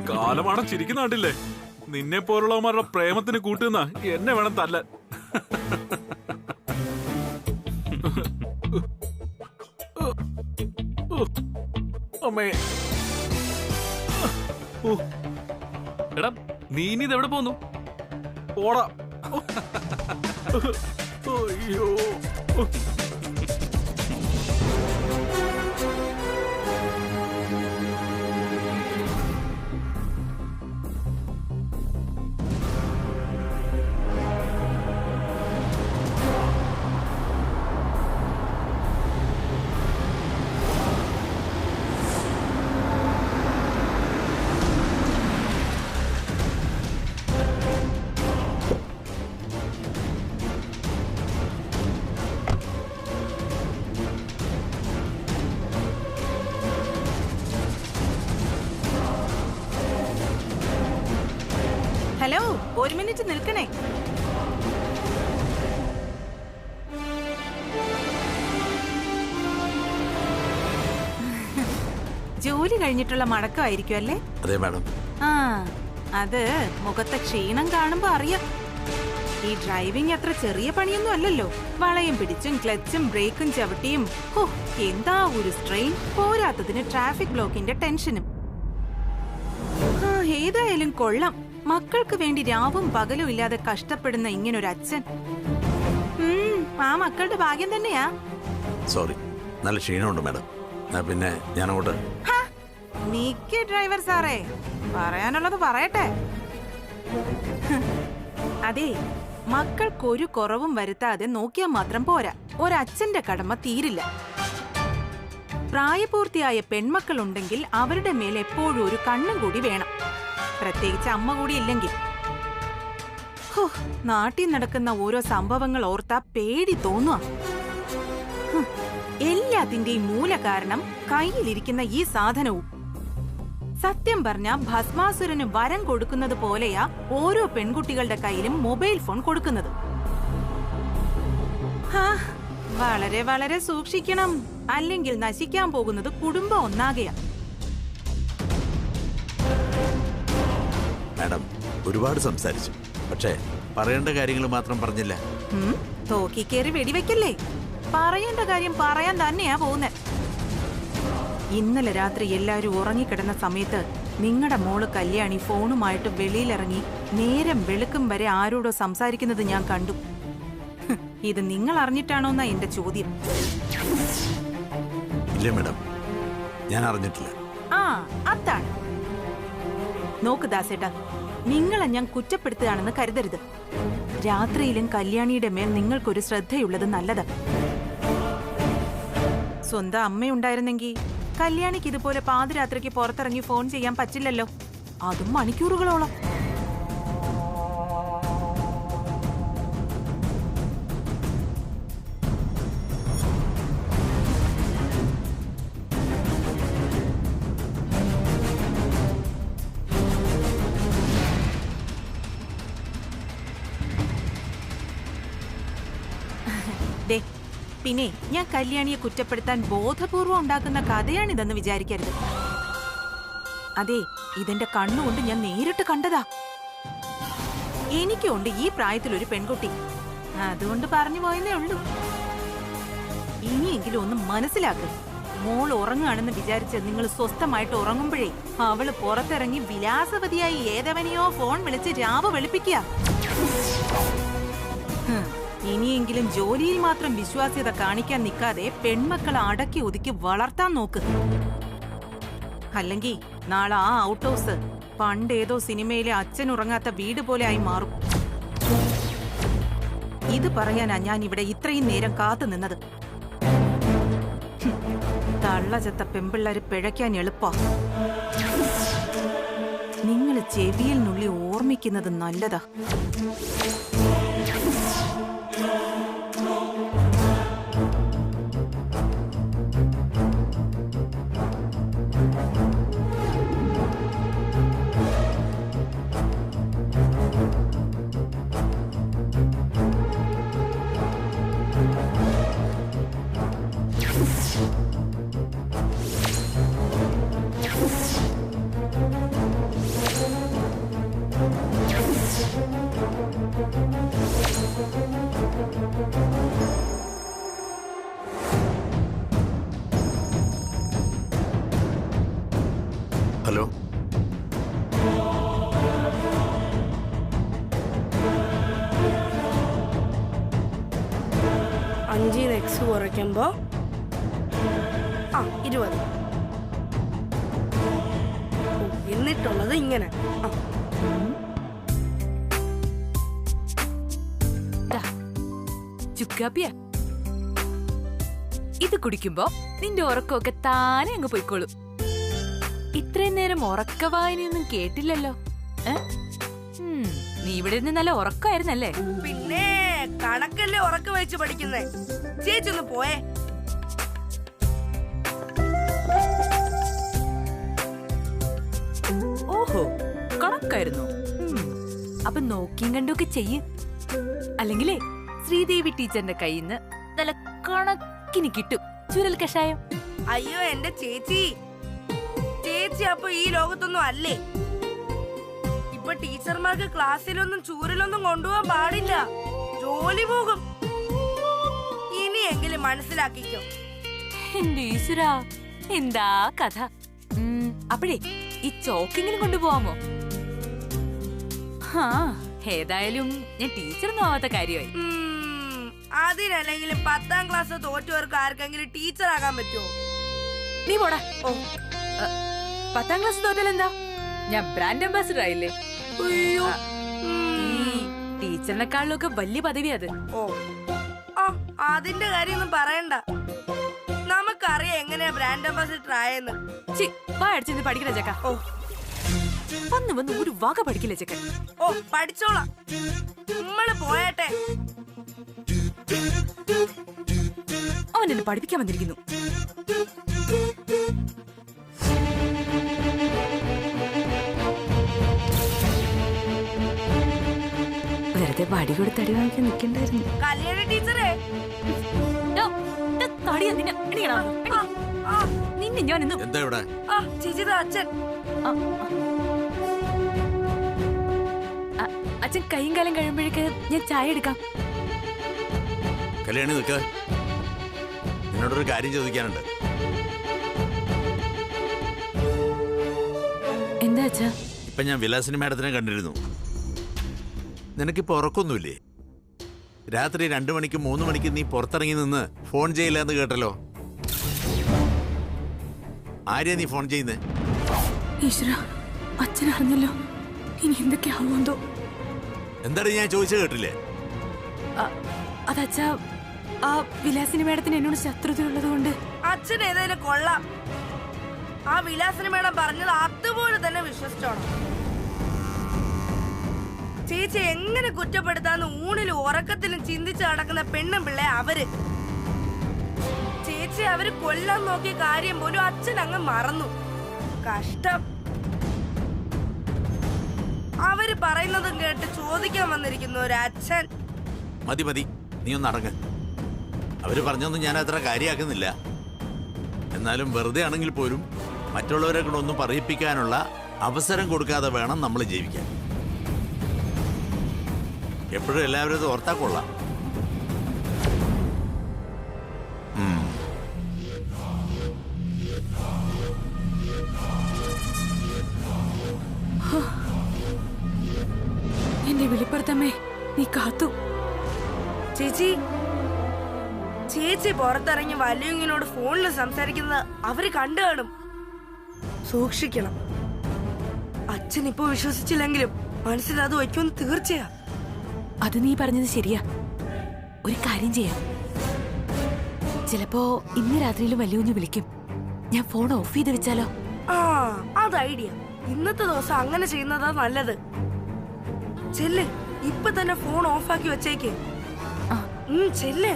കാലമാണ് ചിരിക്കുന്ന കണ്ടില്ലേ? നിന്നെ പോലുള്ളവന്മാരുടെ പ്രേമത്തിന് കൂട്ടുന്ന എന്നെ വേണം തല്ലാൻ. അമ്മേ, എടാ നീ ഇനി ഇതെവിടെ പോന്നു? ഓടാ. അയ്യോ, ഹലോ, ഒരു മിനിറ്റ് നിൽക്കണേ. ജോലി കഴിഞ്ഞിട്ടുള്ള മടക്കമായിരിക്കും അല്ലേ? അതെ മാഡം. ആ, അത് മുഖത്തെ ക്ഷീണം കാണുമ്പോ അറിയാം. ഈ ഡ്രൈവിംഗ് അത്ര ചെറിയ പണിയൊന്നും അല്ലല്ലോ. വളയം പിടിച്ചും ക്ലച്ചും ബ്രേക്കും ചവിട്ടിയും എന്താ ഒരു സ്ട്രെയിൻ. പോരാത്തതിന് ട്രാഫിക് ബ്ലോക്കിന്റെ ടെൻഷനും. ഏതായാലും കൊള്ളാം, മക്കൾക്ക് വേണ്ടി രാവും പകലും ഇല്ലാതെ കഷ്ടപ്പെടുന്ന ഇങ്ങനൊരു അച്ഛൻ. ആ മക്കളുടെ ഭാഗ്യം തന്നെയാ. സോറി, നല്ല ക്ഷീണമുണ്ട് മാഡം. പിന്നെ ഞാൻ അങ്ങോട്ട്. നീക്ക് ഡ്രൈവർ സാറേ, പറയാനുള്ളത് പറയട്ടെ. അതെ, മക്കൾക്കൊരു കുറവും വരുത്താതെ നോക്കിയാൽ മാത്രം പോരാ. ഒരച്ഛന്റെ കടമ തീരില്ല. പ്രായപൂർത്തിയായ പെൺമക്കളുണ്ടെങ്കിൽ അവരുടെ മേൽ എപ്പോഴും ഒരു കണ്ണും കൂടി വേണം, പ്രത്യേകിച്ച് അമ്മ കൂടി ഇല്ലെങ്കിൽ. നാട്ടിൽ നടക്കുന്ന ഓരോ സംഭവങ്ങൾ ഓർത്താ പേടി തോന്നുക. എല്ലാത്തിന്റെയും മൂല കാരണം കയ്യിലിരിക്കുന്ന ഈ സാധനവും. സത്യം പറഞ്ഞ ഭസ്മാസുരന് വരം കൊടുക്കുന്നത് പോലെയാ ഓരോ പെൺകുട്ടികളുടെ കയ്യിലും മൊബൈൽ ഫോൺ കൊടുക്കുന്നത്. വളരെ വളരെ സൂക്ഷിക്കണം, അല്ലെങ്കിൽ നശിക്കാൻ പോകുന്നത് കുടുംബം ഒന്നാകെയാ. മാഡം ഒരുപാട് സംസാരിച്ചു, പക്ഷേ പറയേണ്ട കാര്യങ്ങൾ മാത്രം പറഞ്ഞില്ല. തോക്കി കയറി വെടിവെക്കല്ലേ. പറയേണ്ട കാര്യം പറയാൻ തന്നെയാ പോകുന്നത്. ഇന്നലെ രാത്രി എല്ലാരും ഉറങ്ങിക്കിടന്ന സമയത്ത് നിങ്ങളുടെ മോള് കല്യാണി ഫോണുമായിട്ട് വെളിയിലിറങ്ങി നേരം വെളുക്കും വരെ ആരോടോ സംസാരിക്കുന്നത് ഞാൻ കണ്ടു. ഇത് നിങ്ങൾ അറിഞ്ഞിട്ടാണോന്നാ എന്റെ ചോദ്യം. ഇല്ല മാഡം, ഞാൻ അറിഞ്ഞിട്ടില്ല. അതാണ്. നോക്ക് ദാസേട്ടാ, നിങ്ങളെ ഞാൻ കുറ്റപ്പെടുത്തുകയാണെന്ന് കരുതരുത്. രാത്രിയിലും കല്യാണിയുടെ മേൽ നിങ്ങൾക്കൊരു ശ്രദ്ധയുള്ളത് നല്ലത്. സ്വന്തം അമ്മയുണ്ടായിരുന്നെങ്കിൽ കല്യാണിക്ക് ഇതുപോലെ പാതിരാത്രിക്ക് പുറത്തിറങ്ങി ഫോൺ ചെയ്യാൻ പറ്റില്ലല്ലോ, അതും മണിക്കൂറുകളോളം. പിന്നെ ഞാൻ കല്യാണിയെ കുറ്റപ്പെടുത്താൻ ബോധപൂർവം ഉണ്ടാക്കുന്ന കഥയാണിതെന്ന് വിചാരിക്കരുത്. അതെ, ഇതെന്റെ കണ്ണുകൊണ്ട് ഞാൻ നേരിട്ട് കണ്ടതാ. എനിക്കുണ്ട് ഈ പ്രായത്തിലൊരു പെൺകുട്ടി, അതുകൊണ്ട് പറഞ്ഞു പോയെന്നേ ഉള്ളൂ. ഇനിയെങ്കിലും ഒന്ന് മനസ്സിലാക്കുക. മോൾ ഉറങ്ങുകയാണെന്ന് വിചാരിച്ച് നിങ്ങൾ സ്വസ്ഥമായിട്ട് ഉറങ്ങുമ്പോഴേ അവള് പുറത്തിറങ്ങി വിലാസവതിയായി ഏതവനെയോ ഫോൺ വിളിച്ച് രാവ് വെളുപ്പിക്കുക. ഇനിയെങ്കിലും ജോലിയിൽ മാത്രം വിശ്വാസ്യത കാണിക്കാൻ നിൽക്കാതെ പെൺമക്കളെ അടക്കി ഒതുക്കി വളർത്താൻ നോക്ക്. അല്ലെങ്കിൽ നാളെ ആ ഔട്ട് ഹൗസ് പണ്ടേതോ സിനിമയിലെ അച്ഛൻ ഉറങ്ങാത്ത വീട് പോലെ ആയി മാറും. ഇത് പറയാനാ ഞാൻ ഇവിടെ ഇത്രയും നേരം കാത്തു നിന്നത്. തള്ളചത്ത പെമ്പിള്ളേര് പിഴയ്ക്കാൻ എളുപ്പാ. നിങ്ങൾ ചെവിയിൽ നുള്ളി ഓർമ്മിക്കുന്നത് നല്ലതാ. ഹലോ. അഞ്ചിന്ന് എക്സ് കുറയ്ക്കുമ്പോ 20. എന്നിട്ടുള്ളത് ഇങ്ങനെ. ചുക്കാപ്പിയ ഇത് കുടിക്കുമ്പോ നിന്റെ ഉറക്കമൊക്കെ താനെ അങ്ങ് പോയിക്കോളും. ഇത്രയും നേരം ഉറക്ക വായനയൊന്നും കേട്ടില്ലല്ലോ. നീ ഇവിടെ നിന്ന് നല്ല ഉറക്കമായിരുന്നല്ലേ? പിന്നെ കണക്കല്ലേ ഉറക്ക വെച്ച് പഠിക്കുന്നേ. ചേച്ചി ഒന്ന് പോയേ. ഓഹോ, കണക്കായിരുന്നു. അപ്പൊ നോക്കിയും കണ്ടൊക്കെ ചെയ്യ്. അല്ലെങ്കിലേ ശ്രീദേവി ടീച്ചറിന്റെ കയ്യിൽ നിന്ന് നല്ല കണക്കിന് കിട്ടും ചുരൽ കഷായം. അയ്യോ എന്റെ ചേച്ചി, ചേച്ചി അപ്പൊ ഈ ലോകത്തൊന്നും അല്ലേ? ഇപ്പൊ ടീച്ചർമാർക്ക് ക്ലാസ്സിലൊന്നും ചൂരലൊന്നും കൊണ്ടുപോകാൻ പാടില്ല, ജോലി പോകും. ഇനിയെങ്കിലും മനസ്സിലാക്കിക്കോ. എന്റെ ഈശ്വരാ, എന്താ കഥ. അപ്പഴേ ഈ ചോക്കെങ്കിലും കൊണ്ടുപോവാമോ? ഏതായാലും ഞാൻ ടീച്ചറൊന്നും ആവാത്ത കാര്യമായി. അതിനല്ലെങ്കിലും 10ാം ക്ലാസ് തോറ്റവർക്ക് ആർക്കെങ്കിലും ടീച്ചർ ആകാൻ പറ്റുമോ? നീ പോടാ. 10ാം ക്ലാസ് തോറ്റൽ എന്താ, ഞാൻ ബ്രാൻഡ് അംബാസിഡർ ആയില്ലേ. ടീച്ചറിനെക്കാളിലൊക്കെ വലിയ പദവി അത്. അതിന്റെ കാര്യമൊന്നും പറയണ്ട. നമുക്കറിയാം എങ്ങനെയാ ബ്രാൻഡ് അംബാസിഡർ ആയെന്ന്. അടിച്ചെന്ന് പഠിക്കണ ചക്ക. വന്ന് ഒരു വക പഠിക്കില്ല ചക്കൻ. പഠിച്ചോളാം. നമ്മള് പോയട്ടെ. അവൻ എന്നെ പഠിപ്പിക്കാൻ വന്നിരിക്കുന്നു. വെറുതെ വടി കൊടുത്ത് അടി വാങ്ങിക്കാൻ നിൽക്കണ്ടായിരുന്നു. കല്യാണ ടീച്ചറേ, നിന്നെ ഞാൻ ഇന്ന് ചേച്ചി അച്ഛൻ അച്ഛൻ കൈയും കാലം കഴിയുമ്പോഴേക്ക് ഞാൻ ചായ എടുക്കാം. കല്യാണി നിൽക്ക്, നിന്നോടൊരു കാര്യം ചോദിക്കാനുണ്ട്. എന്താ അച്ഛാ? ഇപ്പൊ ഞാൻ വിലാസിനി മാഡത്തിനെ കണ്ടിരുന്നു. നിനക്കിപ്പോ ഉറക്കൊന്നുമില്ലേ? രാത്രി 2 മണിക്കും 3 മണിക്കും നീ പുറത്തിറങ്ങി നിന്ന് ഫോൺ ചെയ്യില്ല എന്ന് കേട്ടല്ലോ. ആരെയാ നീ ഫോൺ ചെയ്യുന്നേ? ഈശ്വര, അച്ഛൻ അറിഞ്ഞല്ലോ. ഇനി എന്തൊക്കെയാവുമെന്തോ. എന്താണ് ഞാൻ ചോദിച്ചു കേട്ടില്ലേ? അതച്ഛാ, ആ വിലാസിനി മേഡത്തിന് എന്നോട് ശത്രുതയുള്ളത് കൊണ്ട്. അച്ഛൻ ഏതായാലും കൊള്ളാം. ആ വിലാസിനി മേഡം പറഞ്ഞത് അതുപോലെ തന്നെ വിശ്വസിച്ചോണം. ചേച്ചി എങ്ങനെ കുറ്റപ്പെടുത്താന്ന് ഊണിലും ഉറക്കത്തിലും ചിന്തിച്ചു നടക്കുന്ന പെണ്ണും പിള്ളേ അവര്. ചേച്ചി അവര് കൊല്ലാൻ നോക്കിയ കാര്യം പോലും അച്ഛൻ അങ്ങ് മറന്നു. കഷ്ടം. അവര് പറയുന്നതും കേട്ട് ചോദിക്കാൻ വന്നിരിക്കുന്നു ഒരു അച്ഛൻ. മതി മതി, നീ ഒന്ന് അടങ്ങ്. അവര് പറഞ്ഞൊന്നും ഞാൻ അത്ര കാര്യമാക്കുന്നില്ല. എന്നാലും വെറുതെ ആണെങ്കിൽ പോലും മറ്റുള്ളവരെ കൊണ്ടൊന്നും പറയിപ്പിക്കാനുള്ള അവസരം കൊടുക്കാതെ വേണം നമ്മൾ ജീവിക്കാൻ. എപ്പോഴും എല്ലാവരും ഇത് ഓർത്താ കൊള്ളാം. എന്റെ വെളിപ്പെടുത്തമ്മേ, നീ കാത്തു. ചേച്ചി, ചേച്ചി പുറത്തിറങ്ങി വലിയങ്ങിനോട് ഫോണിൽ സംസാരിക്കുന്നത് അവര് കണ്ടു കാണും. സൂക്ഷിക്കണം. അച്ഛൻ ഇപ്പൊ വിശ്വസിച്ചില്ലെങ്കിലും മനസ്സിൽ അത് വയ്ക്കുമെന്ന് തീർച്ചയാ. അത് നീ പറഞ്ഞത് ശരിയാ. ഒരു കാര്യം ചെയ്യാം. ചിലപ്പോ ഇന്ന് രാത്രിയിലും വലിയ വിളിക്കും. ഞാൻ ഫോൺ ഓഫ് ചെയ്ത് വെച്ചാലോ? അത് ഐഡിയ. ഇന്നത്തെ ദിവസം അങ്ങനെ ചെയ്യുന്നതാ നല്ലത്. ചെല്ല്, ഇപ്പൊ തന്നെ ഫോൺ ഓഫാക്കി വെച്ചേക്ക്. ചെല്ല്.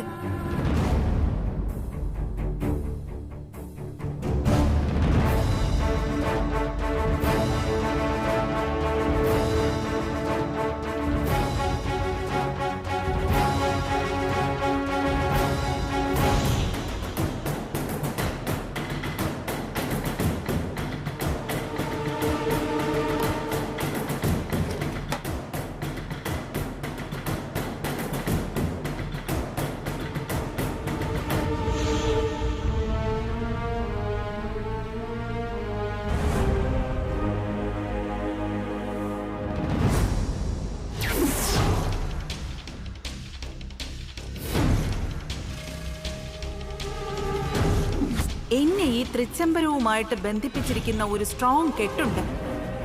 എന്നെ ഈ തൃച്ചംബരവുമായിട്ട് ബന്ധിപ്പിച്ചിരിക്കുന്ന ഒരു സ്ട്രോങ് കെട്ടുണ്ട്,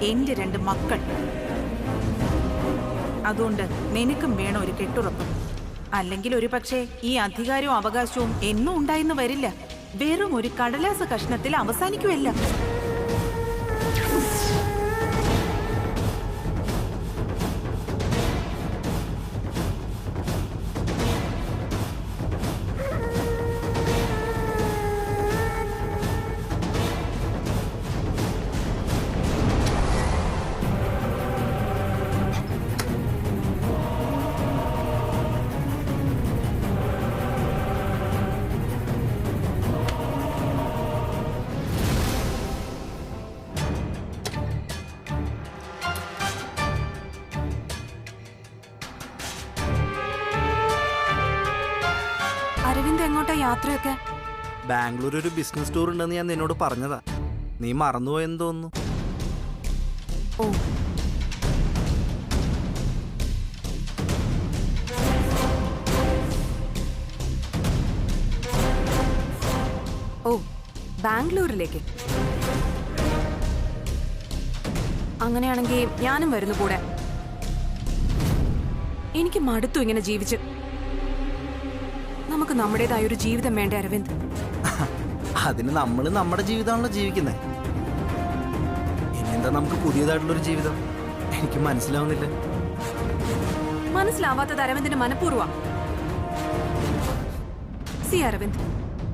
എന്റെ 2 മക്കൾ. അതുകൊണ്ട് നിനക്കും വേണം ഒരു കെട്ടുറപ്പ്. അല്ലെങ്കിൽ ഒരു പക്ഷേ ഈ അധികാരവും അവകാശവും എന്നും ഉണ്ടായിന്ന് വരില്ല. വെറും ഒരു കടലാസ കഷ്ണത്തിൽ അവസാനിക്കുമല്ല. അരവിന്ദ് എങ്ങോട്ടാ യാത്രയൊക്കെ? ബാംഗ്ലൂർ ഒരു ബിസിനസ് ടൂർ ഉണ്ടെന്ന് ഞാൻ നിന്നോട് പറഞ്ഞതാ. നീ മറന്നുപോയെന്ന് തോന്നുന്നു. ഓ, ഓ, ബാംഗ്ലൂരിലേക്ക്. അങ്ങനെയാണെങ്കിൽ ഞാനും വരുന്നു കൂടെ. എനിക്ക് മടുത്തു ഇങ്ങനെ ജീവിച്ച്. നമുക്ക് നമ്മുടേതായ ഒരു ജീവിതം വേണ്ടേ അരവിന്ദ്? അതിന് നമ്മൾ നമ്മുടെ ജീവിതമാണല്ലോ ജീവിക്കുന്നത്. ഇനിയെന്താ നമുക്ക് പുതിയതായിട്ടുള്ളൊരു ജീവിതം? എനിക്ക് മനസ്സിലാവുന്നില്ല. മനസ്സിലാവാത്തത് അരവിന്ദിന്റെ മനഃപൂർവ്വം. സി അരവിന്ദ്,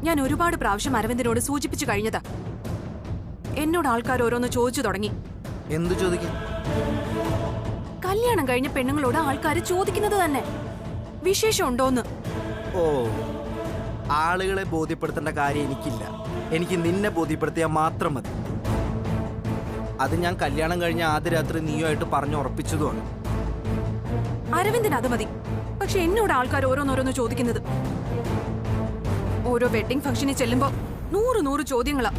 ഞാൻ ഒരുപാട് പ്രാവശ്യം അരവിന്ദിനോട് സൂചിപ്പിച്ചു കഴിഞ്ഞതാ. എന്നോട് ആൾക്കാർ ഓരോന്ന് ചോദിച്ചു തുടങ്ങി. എന്തു ചോദിക്കും? കല്യാണം കഴിഞ്ഞ പെണ്ണുങ്ങളോട് ആൾക്കാർ ചോദിക്കുന്നത് തന്നെ വിശേഷം ഉണ്ടോന്ന്. ഓ, ആളുകളെ ബോധ്യപ്പെടുത്തേണ്ട കാര്യം എനിക്കില്ല. എനിക്ക് നിന്നെ ബോധ്യപ്പെടുത്തിയാൽ മാത്രം മതി. അത് ഞാൻ കല്യാണം കഴിഞ്ഞ ആദ്യ രാത്രി നീയുമായിട്ട് പറഞ്ഞുറപ്പിച്ചതുമാണ്. അരവിന്ദിന് അത് മതി. പക്ഷെ എന്നോട് ആൾക്കാർ ഓരോന്നോരോന്ന് ചോദിക്കുന്നത്. ഓരോ വെഡിങ് ഫംഗ്ഷനിൽ ചെല്ലുമ്പോ 100 ചോദ്യങ്ങളാ.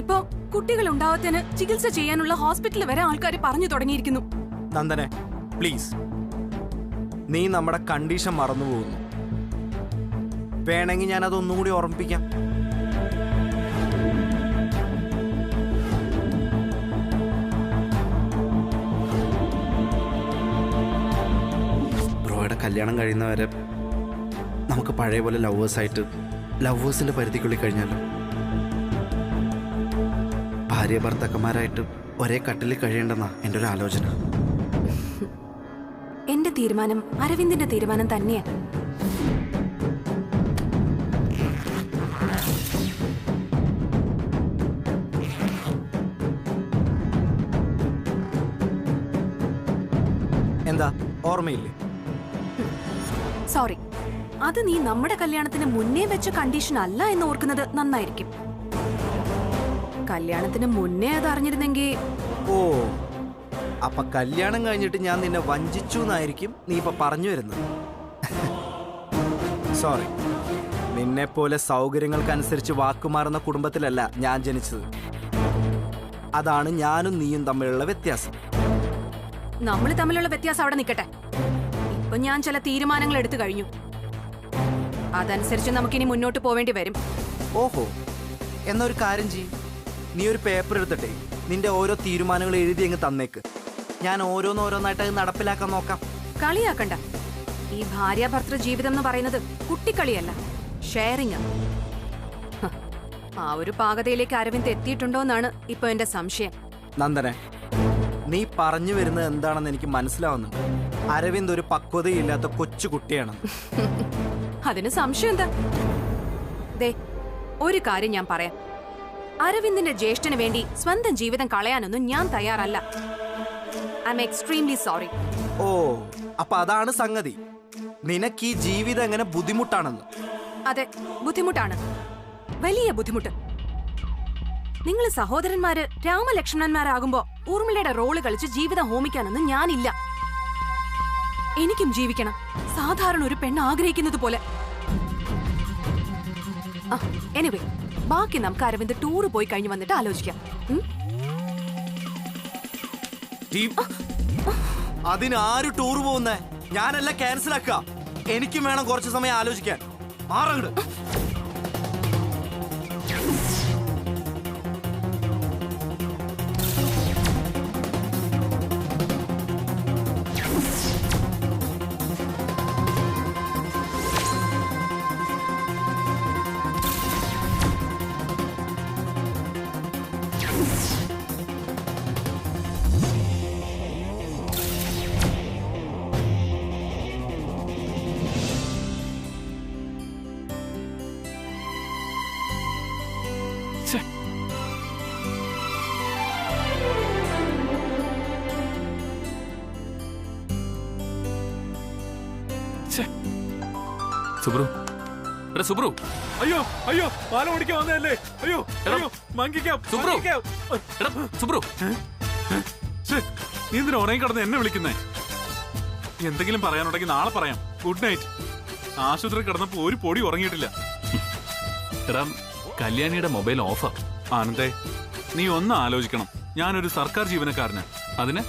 ഇപ്പോ കുട്ടികൾ ഉണ്ടാവത്തിന് ചികിത്സ ചെയ്യാനുള്ള ഹോസ്പിറ്റലിൽ വരെ ആൾക്കാർ പറഞ്ഞു തുടങ്ങിയിരിക്കുന്നു. നന്ദനെ, പ്ലീസ്, നീ നമ്മുടെ കണ്ടീഷൻ മറന്നുപോകുന്നു. വേണമെങ്കിൽ ഞാൻ അതൊന്നും കൂടി ഓർമ്മിപ്പിക്കാം. ബ്രോയുടെ കല്യാണം കഴിയുന്നവരെ നമുക്ക് പഴയ പോലെ ലവേഴ്സായിട്ട് ലവേഴ്സിന്റെ പരിധിക്കുള്ളിൽ കഴിഞ്ഞാലോ? ഭാര്യ ഭർത്താക്കന്മാരായിട്ട് ഒരേ കട്ടിലിൽ കഴിയേണ്ടെന്നാ എൻ്റെ ഒരു ആലോചന. എന്റെ തീരുമാനം അരവിന്ദിന്റെ തീരുമാനം തന്നെയാ. എന്താ ഓർമ്മയില്ലേ? സോറി, അത് നീ നമ്മുടെ കല്യാണത്തിന് മുന്നേ വെച്ച കണ്ടീഷൻ അല്ല എന്ന് ഓർക്കുന്നത് നന്നായിരിക്കും. കല്യാണത്തിന് മുന്നേ അത് അറിഞ്ഞിരുന്നെങ്കിൽ. ഓ, അപ്പൊ കല്യാണം കഴിഞ്ഞിട്ട് ഞാൻ നിന്നെ വഞ്ചിച്ചു എന്നായിരിക്കും നീ ഇപ്പൊ പറഞ്ഞു വരുന്നത്. സോറി, നിന്നെ പോലെ സൗകര്യങ്ങൾക്കനുസരിച്ച് വാക്കുമാറുന്ന കുടുംബത്തിലല്ല ഞാൻ ജനിച്ചത്. അതാണ് ഞാനും നീയും തമ്മിലുള്ള വ്യത്യാസം. നമ്മൾ തമ്മിലുള്ള വ്യത്യാസം അവിടെ നിൽക്കട്ടെ. ഇപ്പൊ ഞാൻ ചില തീരുമാനങ്ങൾ എടുത്തു കഴിഞ്ഞു. അതനുസരിച്ച് നമുക്കിനി മുന്നോട്ട് പോവേണ്ടി വരും. ഓഹോ, എന്നൊരു കാര്യം ചെയ്യും. നീ ഒരു പേപ്പർ എടുത്തിട്ടേ നിന്റെ ഓരോ തീരുമാനങ്ങൾ എഴുതി അങ്ങ് തന്നേക്ക്. ഞാൻ ഓരോന്നോരോന്നായിട്ട് അത് നടപ്പിലാക്കാൻ നോക്കാം. കളിയാക്കണ്ട. ഈ ഭാര്യ ഭർത്തൃ ജീവിതം എന്ന് പറയുന്നത് കുട്ടിക്കളിയല്ല, ഷെയറിംഗ്. ആ ഒരു പാകതയിലേക്ക് അരവിന്ദ് എത്തിയിട്ടുണ്ടോ എന്നാണ് ഇപ്പൊ എന്റെ സംശയം. നന്ദനെ, നീ പറഞ്ഞു വരുന്നത് എന്താണെന്ന് എനിക്ക് മനസ്സിലാവുന്നുണ്ട്. അരവിന്ദ് ഒരു പക്വതയില്ലാത്ത കൊച്ചു കുട്ടിയാണെന്ന്. അതിന് സംശയം എന്താ? ദേ, ഒരു കാര്യം ഞാൻ പറയാം. അരവിന്ദിന്റെ ജ്യേഷ്ഠന് വേണ്ടി സ്വന്തം ജീവിതം കളയാനൊന്നും ഞാൻ തയ്യാറല്ല. I am extremely sorry. ഓ, അപ്പൊ അതാണ് സംഗതി. നിനക്ക് ഈ ജീവിതം എങ്ങനെ ബുദ്ധിമുട്ടാണെന്ന്. അതെ, ബുദ്ധിമുട്ടാണ്, വലിയ ബുദ്ധിമുട്ട്. നിങ്ങൾ സഹോദരന്മാര് രാമലക്ഷ്മണന്മാരാകുമ്പോ ഊർമിളയുടെ റോള് കളിച്ച് ജീവിതം ഹോമിക്കാനൊന്നും ഞാനില്ല. എനിക്കും ജീവിക്കണം, സാധാരണ ഒരു പെണ്ണ് ആഗ്രഹിക്കുന്നത് പോലെ. എനിവേ, ബാക്കി നമുക്ക് അരവിന്ദ് ടൂറ് പോയി കഴിഞ്ഞ് വന്നിട്ട് ആലോചിക്കാം. അതിനാര് ടൂർ പോകുന്നേ? ഞാനല്ല ക്യാൻസൽ ആക്കുക. എനിക്കും വേണം കുറച്ച് സമയം ആലോചിക്കാൻ. മാറങ്ങട്. സുബ്രു, എടാ സുബ്രു, അയ്യോ അയ്യോ പാലം ഓടിക്കാൻ വന്നതല്ലേ? അയ്യോ എടാ, അയ്യോ മങ്കിക്കാം സുബ്രു. മങ്കിക്കാം. എടാ സുബ്രു, ശ്ശേ, നീ എന്തിനാ ഉറങ്ങി കിടന്ന് എന്നെ വിളിക്കുന്നേ? എന്തെങ്കിലും പറയാനുണ്ടെങ്കിൽ നാളെ പറയാം. Good night. ആശുപത്രി കിടന്നപ്പോ ഒരു പൊടി ഉറങ്ങിയിട്ടില്ല. എടാ കല്യാണിയുടെ മൊബൈൽ ഓഫാ. ആനന്ദേ, നീ ഒന്ന് ആലോചിക്കണം. ഞാനൊരു സർക്കാർ ജീവനക്കാരന്. അതിന്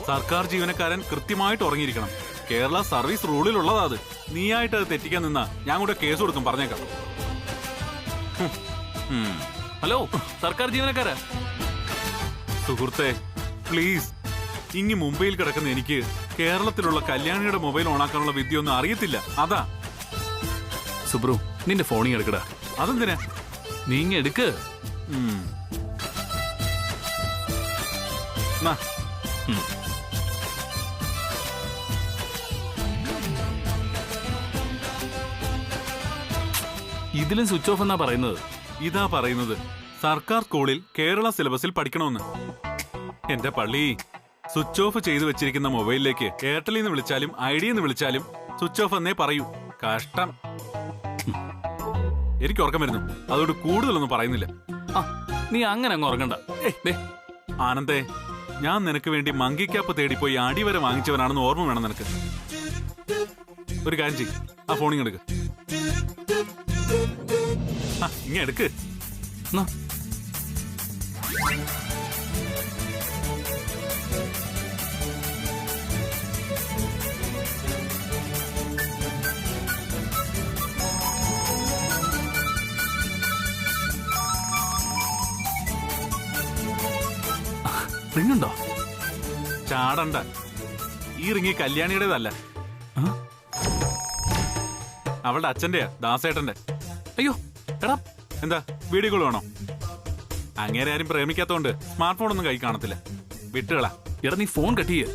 സർക്കാർ ജീവനക്കാരൻ കൃത്യമായിട്ട് ഉറങ്ങിയിരിക്കണം. കേരള സർവീസ് റൂളിലുള്ളതാ അത്. നീയായിട്ട് അത് തെറ്റിക്കാൻ നിന്നാ ഞാൻ കൂടെ കേസ് കൊടുക്കും, പറഞ്ഞേക്കാം. ഹലോ, സർക്കാർ ജീവനക്കാരാ? സുഹൃത്തെ പ്ലീസ്, ഇങ്ങി മുംബൈയിൽ കിടക്കുന്ന എനിക്ക് കേരളത്തിലുള്ള കല്യാണിയുടെ മൊബൈൽ ഓണാക്കാനുള്ള വിദ്യയൊന്നും അറിയത്തില്ല. അതാ. സുബ്രു, നിന്റെ ഫോണിങ് എടുക്കടാ. അതെന്തിനാ? നീ ഇങ്ങ് എടുക്ക്. നാ. ഇതിലും സ്വിച്ച് ഓഫ് എന്നാ പറയുന്നത്. ഇതാ പറയുന്നത് സർക്കാർ സ്കൂളിൽ കേരള സിലബസിൽ പഠിക്കണമെന്ന്. എന്റെ പള്ളി, സ്വിച്ച് ഓഫ് ചെയ്തു വെച്ചിരിക്കുന്ന മൊബൈലിലേക്ക് എയർടെലിൽ നിന്ന് വിളിച്ചാലും ഐഡിയിൽ നിന്ന് വിളിച്ചാലും സ്വിച്ച് ഓഫ് എന്നേ പറയൂ. കഷ്ടം. എനിക്ക് ഉറക്കം വരുന്നു, അതുകൊണ്ട് കൂടുതലൊന്നും പറയുന്നില്ല. ആ, നീ അങ്ങനെ അങ്ങ് ഉറങ്ങണ്ട. ദേ, ആനന്ദേ, ഞാൻ നിനക്ക് വേണ്ടി മങ്കി ക്യാപ്പ് തേടിപ്പോയി അടി വരെ വാങ്ങിച്ചവനാണെന്ന് ഓർമ്മ വേണം നിനക്ക്. ഒരു കാര്യം ചെയ്യ്, ആ ഫോണിങ് എടുക്ക്. ഇങ്ങ എടുക്ക്. നാ. റിങ്ങുണ്ടോ? ചാടണ്ട. ഈ റിങ്ങി കല്യാണിയുടേതല്ല, അവളുടെ അച്ഛന്റെയാ, ദാസേട്ടന്റെ. അയ്യോ എടാ, എന്താ വീഡിയോ കോൾ വേണോ? അങ്ങേരെ ആരും പ്രേമിക്കാത്തോണ്ട് സ്മാർട്ട് ഫോൺ ഒന്നും കൈ കാണത്തില്ല. വിട്ടുകളാ. എടാ നീ ഫോൺ കട്ട് ചെയ്യ്.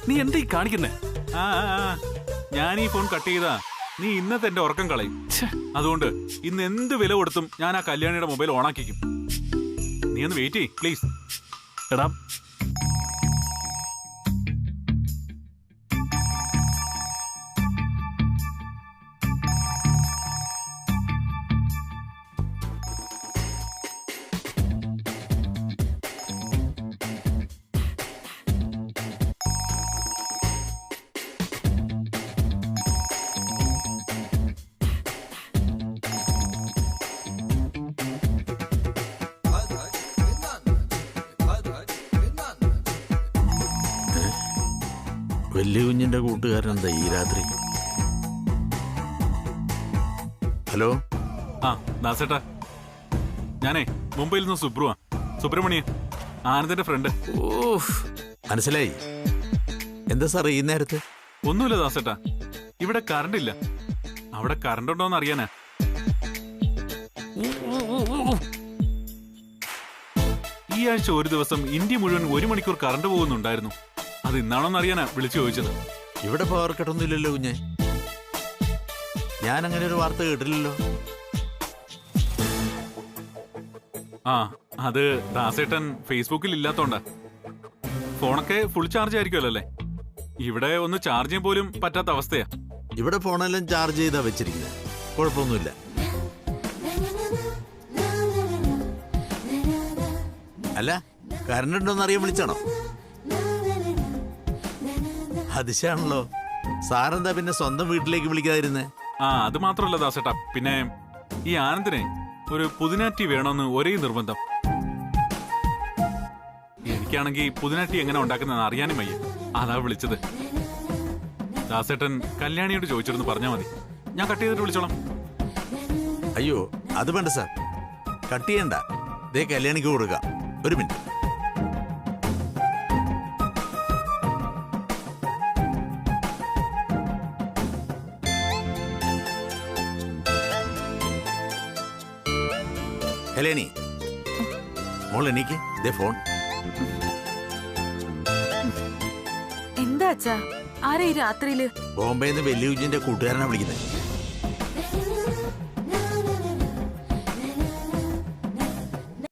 നീ എന്താ ഈ കാണിക്കുന്നേ? ഞാൻ ഈ ഫോൺ കട്ട് ചെയ്താ നീ ഇന്നത്തെ എന്റെ ഉറക്കം കളയും. ഛെ, അതുകൊണ്ട് ഇന്ന് എന്ത് വില കൊടുത്തും ഞാൻ ആ കല്യാണിയുടെ മൊബൈൽ ഓണാക്കിക്കും. നീ ഒന്ന് വെയിറ്റ് ചെയ്യ് പ്ലീസ്. എടാ വലിയ കുഞ്ഞിന്റെ കൂട്ടുകാരൻ എന്താ ഈ രാത്രി? ഹലോ. ആ ദാസേട്ടാ, ഞാനേ മുംബൈയിൽ നിന്ന് സുബ്രഹ്മണ്യൻ, ആനന്ദിന്റെ ഫ്രണ്ട്. മനസ്സിലായി. എന്താ സാറേ ഈ നേരത്ത്? ഒന്നുമില്ല ദാസേട്ടാ, ഇവിടെ കറണ്ട് ഇല്ല. അവിടെ കറണ്ട് ഉണ്ടോന്ന് അറിയാനാ. ഈ ആഴ്ച ഒരു ദിവസം ഇന്ത്യ മുഴുവൻ 1 മണിക്കൂർ കറണ്ട് പോകുന്നുണ്ടായിരുന്നു. അത് ഇന്നാണോന്ന് അറിയാനാ വിളിച്ചു ചോദിച്ചത്. ഇവിടെ പവർ കട്ടൊന്നും ഇല്ലല്ലോ കുഞ്ഞെ. ഞാൻ അങ്ങനെ ഒരു വാർത്ത കേട്ടില്ലല്ലോ. ആ, അത് ദാസേട്ടൻ ഫേസ്ബുക്കിൽ ഇല്ലാത്തോണ്ടാ. ഫോണൊക്കെ ഫുൾ ചാർജ് ആയിരിക്കുമല്ലോ അല്ലേ? ഇവിടെ ഒന്ന് ചാർജ് ചെയ്യാൻ പോലും പറ്റാത്ത അവസ്ഥയാ. ഇവിടെ ഫോണെല്ലാം ചാർജ് ചെയ്താ വെച്ചിരിക്കുന്നത്. കുഴപ്പമൊന്നുമില്ല. അല്ല, കറണ്ട് ഉണ്ടോന്ന് അറിയാൻ വിളിച്ചാണോ? അതിശാണല്ലോ. സാറെന്താ പിന്നെ സ്വന്തം വീട്ടിലേക്ക് വിളിക്കാതിരുന്നേ? അത് മാത്രമല്ല ദാസേട്ടാ, പിന്നെ ഈ ആനന്ദിനെ ഒരു പുതിനാറ്റി വേണമെന്ന് ഒരേ നിർബന്ധം. എനിക്കാണെങ്കിൽ പുതിനാറ്റി എങ്ങനെ ഉണ്ടാക്കുന്നതെന്ന് അറിയാനും വയ്യ. അതാ വിളിച്ചത്. ദാസേട്ടൻ കല്യാണിയോട് ചോദിച്ചിരുന്നു പറഞ്ഞാൽ മതി, ഞാൻ കട്ട് ചെയ്തിട്ട് വിളിച്ചോളാം. അയ്യോ അത് വേണ്ട സാർ, കട്ട് ചെയ്യണ്ട. ദേ കല്യാണിക്ക് കൊടുക്കാം. ഒരു മിനിറ്റ്. കല്യാണി മോൾ എനിക്ക് ദേ ഫോൺ. എന്താ അച്ഛാ, ആരാ ഈ രാത്രിയില്? ബോംബെന്ന് വലിയ കുഞ്ഞിന്റെ കൂട്ടുകാരനാ വിളിക്കുന്നത്.